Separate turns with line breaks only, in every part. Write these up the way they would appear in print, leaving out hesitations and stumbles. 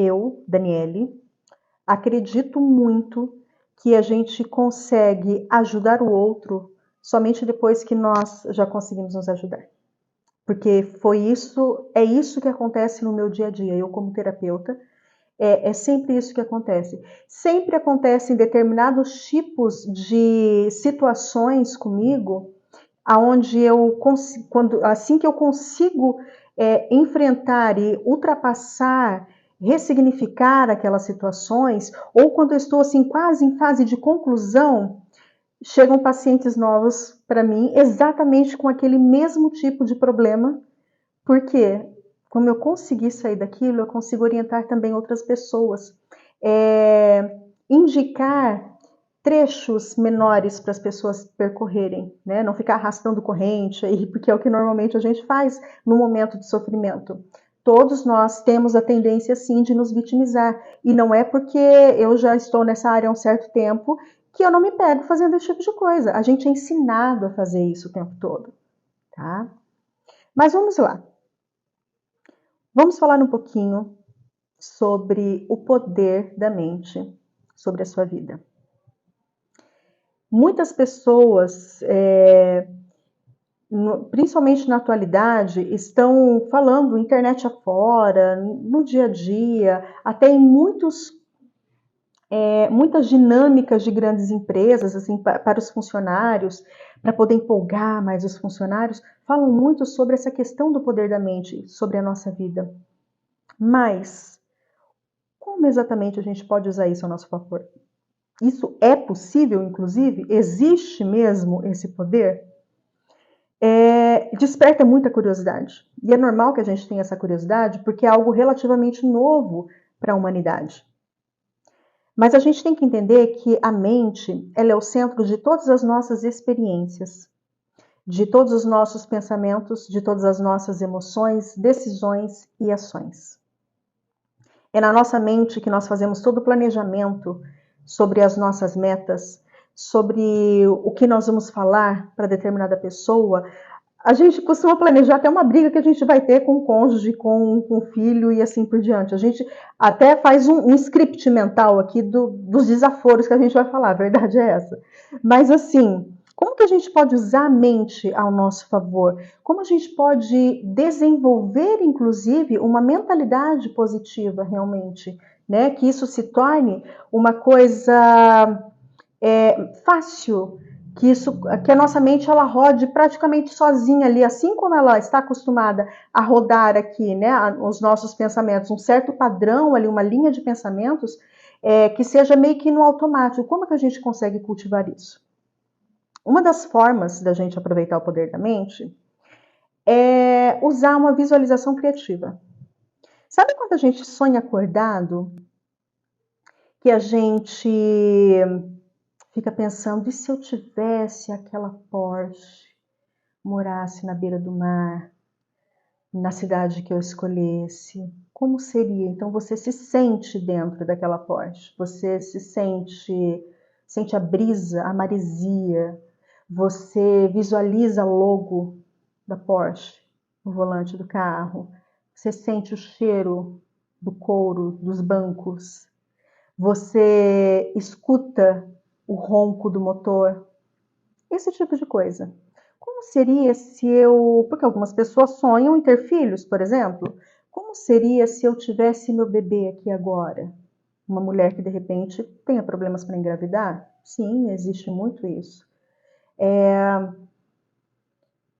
eu, Daniele, acredito muito que a gente consegue ajudar o outro somente depois que nós já conseguimos nos ajudar. Porque é isso que acontece no meu dia a dia. Eu, como terapeuta, é sempre isso que acontece. Sempre acontece em determinados tipos de situações comigo, aonde assim que eu consigo enfrentar e ultrapassar, ressignificar aquelas situações, ou quando eu estou assim quase em fase de conclusão, chegam pacientes novos para mim exatamente com aquele mesmo tipo de problema, porque como eu consegui sair daquilo, eu consigo orientar também outras pessoas, indicar trechos menores para as pessoas percorrerem, né? Não ficar arrastando corrente aí, porque é o que normalmente a gente faz no momento de sofrimento. Todos nós temos a tendência, sim, de nos vitimizar. E não é porque eu já estou nessa área há um certo tempo que eu não me pego fazendo esse tipo de coisa. A gente é ensinado a fazer isso o tempo todo, tá? Mas vamos lá. Vamos falar um pouquinho sobre o poder da mente sobre a sua vida. Muitas pessoas, principalmente na atualidade, estão falando internet afora, no dia a dia, até em muitas dinâmicas de grandes empresas, assim, para os funcionários, para poder empolgar mais os funcionários, falam muito sobre essa questão do poder da mente sobre a nossa vida. Mas como exatamente a gente pode usar isso a nosso favor? Isso é possível, inclusive? Existe mesmo esse poder? Desperta muita curiosidade. E é normal que a gente tenha essa curiosidade, porque é algo relativamente novo para a humanidade. Mas a gente tem que entender que a mente, ela é o centro de todas as nossas experiências, de todos os nossos pensamentos, de todas as nossas emoções, decisões e ações. É na nossa mente que nós fazemos todo o planejamento sobre as nossas metas, sobre o que nós vamos falar para determinada pessoa. A gente costuma planejar até uma briga que a gente vai ter com o cônjuge, com o filho e assim por diante. A gente até faz um script mental aqui dos desaforos que a gente vai falar, a verdade é essa. Mas assim, como que a gente pode usar a mente ao nosso favor? Como a gente pode desenvolver, inclusive, uma mentalidade positiva realmente, né? Que isso se torne uma coisa fácil, que a nossa mente ela rode praticamente sozinha ali, assim como ela está acostumada a rodar aqui, né, os nossos pensamentos, um certo padrão ali, uma linha de pensamentos, que seja meio que no automático. Como que a gente consegue cultivar isso? Uma das formas da gente aproveitar o poder da mente é usar uma visualização criativa. Sabe quando a gente sonha acordado, que a gente fica pensando, e se eu tivesse aquela Porsche, morasse na beira do mar, na cidade que eu escolhesse, como seria? Então você se sente dentro daquela Porsche, você sente a brisa, a maresia, você visualiza o logo da Porsche no volante do carro, você sente o cheiro do couro dos bancos, você escuta o ronco do motor, esse tipo de coisa. Como seria se eu... Porque algumas pessoas sonham em ter filhos, por exemplo. Como seria se eu tivesse meu bebê aqui agora? Uma mulher que, de repente, tenha problemas para engravidar? Sim, existe muito isso.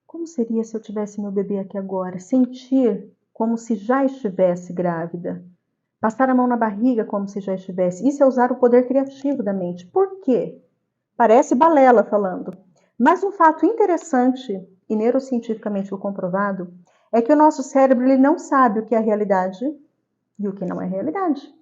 Como seria se eu tivesse meu bebê aqui agora? Sentir como se já estivesse grávida. Passar a mão na barriga como se já estivesse. Isso é usar o poder criativo da mente. Por quê? Parece balela falando. Mas um fato interessante e neurocientificamente comprovado é que o nosso cérebro ele não sabe o que é realidade e o que não é realidade.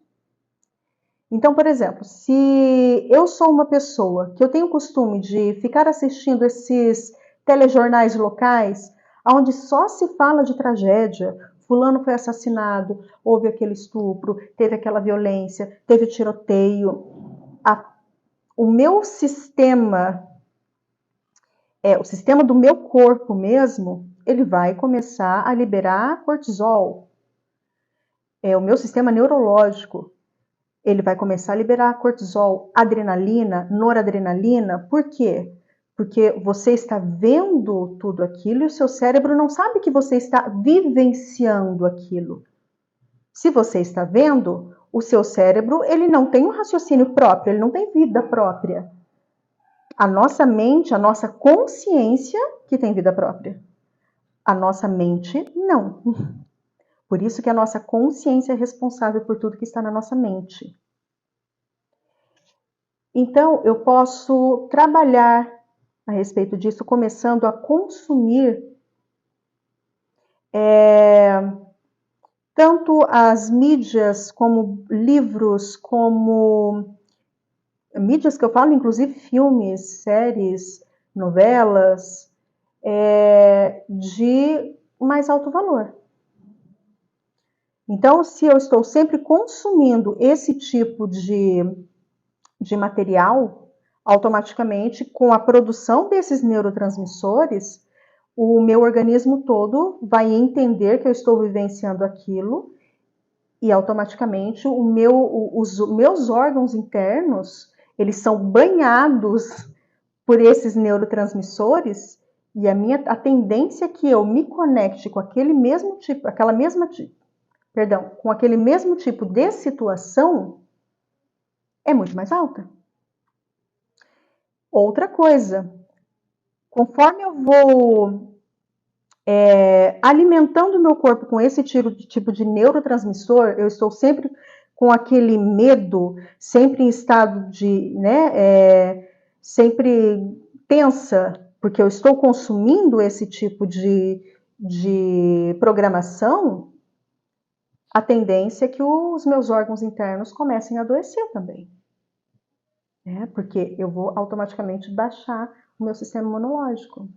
Então, por exemplo, se eu sou uma pessoa que eu tenho o costume de ficar assistindo esses telejornais locais, onde só se fala de tragédia, fulano foi assassinado, houve aquele estupro, teve aquela violência, teve tiroteio, o meu sistema, o sistema do meu corpo mesmo, ele vai começar a liberar cortisol. o meu sistema neurológico, ele vai começar a liberar cortisol, adrenalina, noradrenalina. Por quê? Porque você está vendo tudo aquilo e o seu cérebro não sabe que você está vivenciando aquilo. Se você está vendo, o seu cérebro, ele não tem um raciocínio próprio, ele não tem vida própria. A nossa mente, a nossa consciência que tem vida própria. A nossa mente, não. Por isso que a nossa consciência é responsável por tudo que está na nossa mente. Então, eu posso trabalhar a respeito disso, começando a consumir tanto as mídias, como livros, como mídias que eu falo, inclusive filmes, séries, novelas, de mais alto valor. Então, se eu estou sempre consumindo esse tipo de material, automaticamente, com a produção desses neurotransmissores, o meu organismo todo vai entender que eu estou vivenciando aquilo e automaticamente os meus órgãos internos, eles são banhados por esses neurotransmissores e a tendência é que eu me conecte com aquele mesmo tipo, com aquele mesmo tipo de situação é muito mais alta. Outra coisa, conforme eu vou alimentando o meu corpo com esse tipo de neurotransmissor, eu estou sempre com aquele medo, sempre em estado de, sempre tensa, porque eu estou consumindo esse tipo de programação, a tendência é que os meus órgãos internos comecem a adoecer também. Porque eu vou automaticamente baixar o meu sistema imunológico.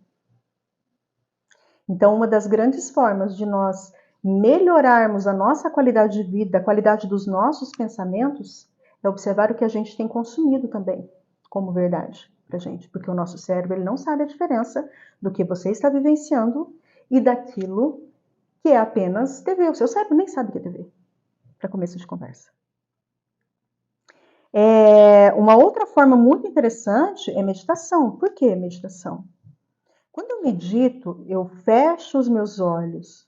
Então, uma das grandes formas de nós melhorarmos a nossa qualidade de vida, a qualidade dos nossos pensamentos, é observar o que a gente tem consumido também como verdade pra gente, porque o nosso cérebro ele não sabe a diferença do que você está vivenciando e daquilo que é apenas TV. O seu cérebro nem sabe o que é TV, para começo de conversa. Uma outra forma muito interessante é meditação. Por que meditação? Quando eu medito, eu fecho os meus olhos,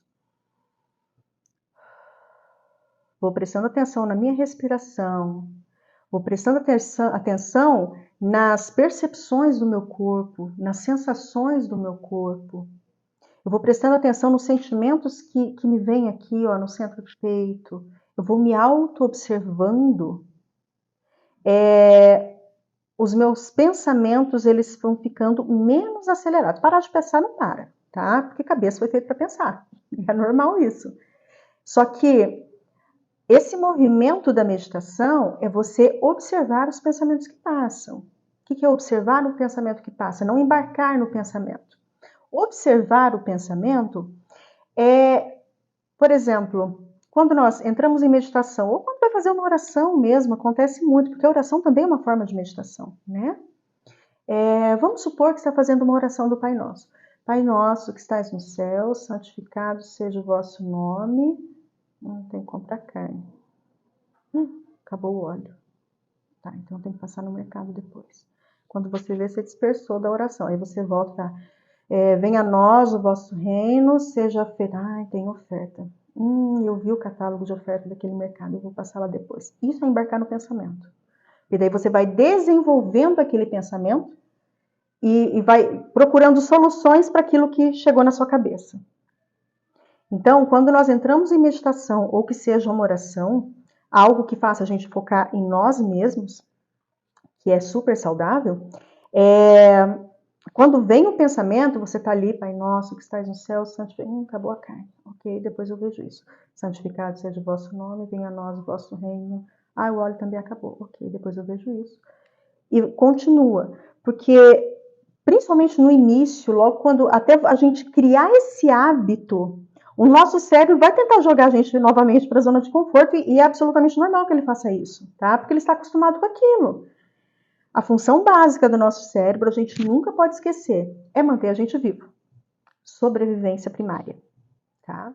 vou prestando atenção na minha respiração, vou prestando atenção nas percepções do meu corpo, nas sensações do meu corpo. Eu vou prestando atenção nos sentimentos que me vêm aqui, no centro do peito. Eu vou me auto-observando. Os meus pensamentos, eles vão ficando menos acelerados. Parar de pensar não para, tá? Porque a cabeça foi feita para pensar. É normal isso. Só que esse movimento da meditação é você observar os pensamentos que passam. O que é observar o pensamento que passa? Não embarcar no pensamento. Observar o pensamento por exemplo, quando nós entramos em meditação, ou quando vai fazer uma oração mesmo, acontece muito, porque a oração também é uma forma de meditação, né? Vamos supor que você está fazendo uma oração do Pai Nosso. Pai Nosso que estais no céu, santificado seja o vosso nome. Não tem que comprar carne. Acabou o óleo. Tá, então tem que passar no mercado depois. Quando você vê, você dispersou da oração. Aí você volta, tá? Venha a nós o vosso reino, seja feita. Tem oferta. Eu vi o catálogo de oferta daquele mercado, eu vou passar lá depois. Isso é embarcar no pensamento. E daí você vai desenvolvendo aquele pensamento e vai procurando soluções para aquilo que chegou na sua cabeça. Então, quando nós entramos em meditação, ou que seja uma oração, algo que faça a gente focar em nós mesmos, que é super saudável, quando vem o pensamento, você está ali, Pai Nosso, que estás no céu, santificado. Acabou a carne. Ok, depois eu vejo isso. Santificado seja o vosso nome, venha a nós o vosso reino. O óleo também acabou. Ok, depois eu vejo isso. E continua. Porque, principalmente no início, logo quando até a gente criar esse hábito, o nosso cérebro vai tentar jogar a gente novamente para a zona de conforto e é absolutamente normal que ele faça isso, tá? Porque ele está acostumado com aquilo. A função básica do nosso cérebro, a gente nunca pode esquecer, é manter a gente vivo. Sobrevivência primária, tá?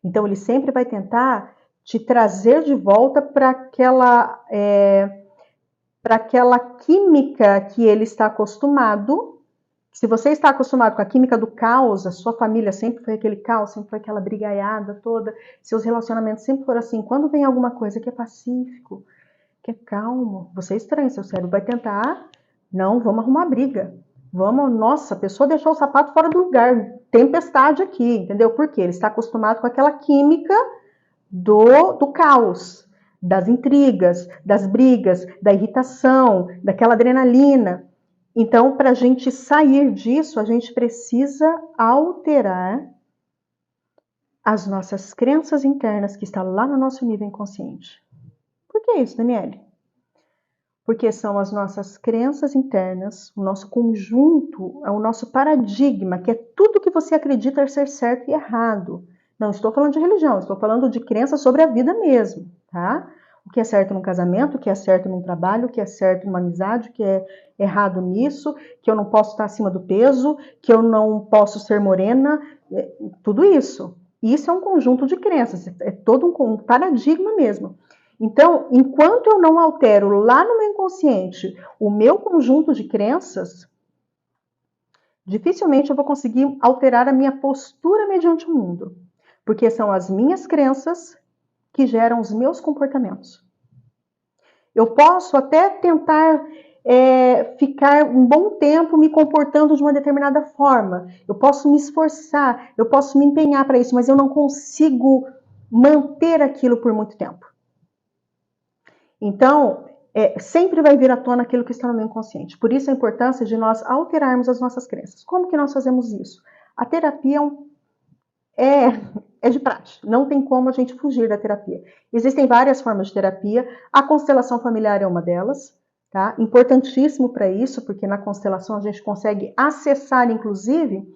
Então, ele sempre vai tentar te trazer de volta para aquela química que ele está acostumado. Se você está acostumado com a química do caos, a sua família sempre foi aquele caos, sempre foi aquela brigaiada toda, seus relacionamentos sempre foram assim. Quando vem alguma coisa que é pacífico, que é calmo, você estranha, seu cérebro vai tentar, não, vamos arrumar briga. Vamos, nossa, a pessoa deixou o sapato fora do lugar, tempestade aqui, entendeu? Por quê? Ele está acostumado com aquela química do caos, das intrigas, das brigas, da irritação, daquela adrenalina. Então, para a gente sair disso, a gente precisa alterar as nossas crenças internas que estão lá no nosso nível inconsciente. Por que isso, Daniele? Porque são as nossas crenças internas, o nosso conjunto, o nosso paradigma, que é tudo que você acredita ser certo e errado. Não estou falando de religião, estou falando de crenças sobre a vida mesmo, tá? O que é certo num casamento, o que é certo num trabalho, o que é certo numa amizade, o que é errado nisso, que eu não posso estar acima do peso, que eu não posso ser morena, tudo isso. Isso é um conjunto de crenças, é todo um paradigma mesmo. Então, enquanto eu não altero lá no meu inconsciente o meu conjunto de crenças, dificilmente eu vou conseguir alterar a minha postura mediante o mundo. Porque são as minhas crenças que geram os meus comportamentos. Eu posso até tentar ficar um bom tempo me comportando de uma determinada forma. Eu posso me esforçar, eu posso me empenhar para isso, mas eu não consigo manter aquilo por muito tempo. Então, sempre vai vir à tona aquilo que está no meu inconsciente. Por isso a importância de nós alterarmos as nossas crenças. Como que nós fazemos isso? A terapia é de prática. Não tem como a gente fugir da terapia. Existem várias formas de terapia. A constelação familiar é uma delas. Tá? Importantíssimo para isso, porque na constelação a gente consegue acessar, inclusive,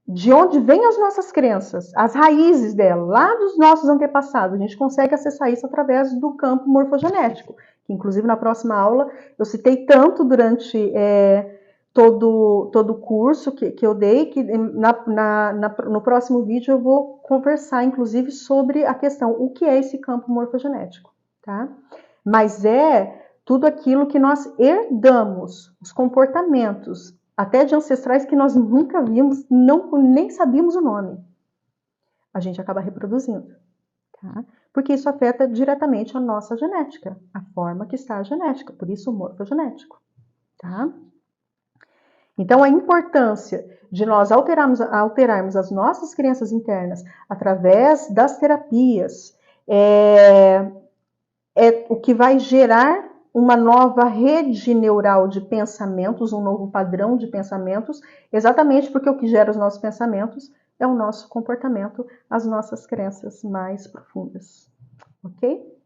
de onde vêm as nossas crenças, as raízes dela, lá dos nossos antepassados. A gente consegue acessar isso através do campo morfogenético, que inclusive na próxima aula eu citei tanto durante todo o curso que eu dei, que no próximo vídeo eu vou conversar, inclusive, sobre a questão, o que é esse campo morfogenético, tá? Mas é tudo aquilo que nós herdamos, os comportamentos, até de ancestrais que nós nunca vimos, nem sabíamos o nome. A gente acaba reproduzindo, tá? Porque isso afeta diretamente a nossa genética, a forma que está a genética, por isso o morfogenético, tá? Então, a importância de nós alterarmos as nossas crenças internas através das terapias é o que vai gerar uma nova rede neural de pensamentos, um novo padrão de pensamentos, exatamente porque o que gera os nossos pensamentos é o nosso comportamento, as nossas crenças mais profundas, ok?